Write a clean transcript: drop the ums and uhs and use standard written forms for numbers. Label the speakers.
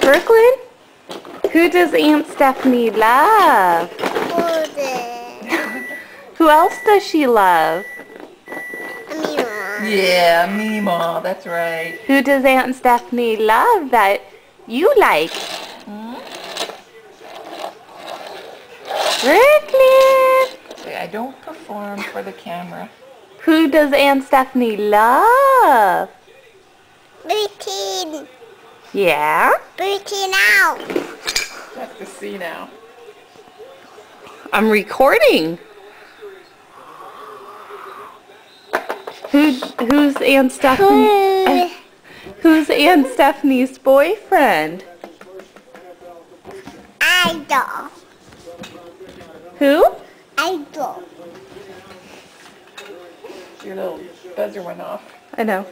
Speaker 1: Brooklyn, who does Aunt Stephanie love? Who else does she love?
Speaker 2: Mima. Yeah, Mima, that's right.
Speaker 1: Who does Aunt Stephanie love that you like? Brooklyn!
Speaker 2: Say, I don't perform for the camera.
Speaker 1: Who does Aunt Stephanie love?
Speaker 3: Routine.
Speaker 1: Yeah?
Speaker 3: Routine now.
Speaker 2: Have to see now.
Speaker 1: I'm recording. Who's Aunt Stephanie? Who's Aunt Stephanie's boyfriend?
Speaker 3: Idol.
Speaker 1: Who?
Speaker 3: Idol.
Speaker 2: Your little buzzer went off.
Speaker 1: I know.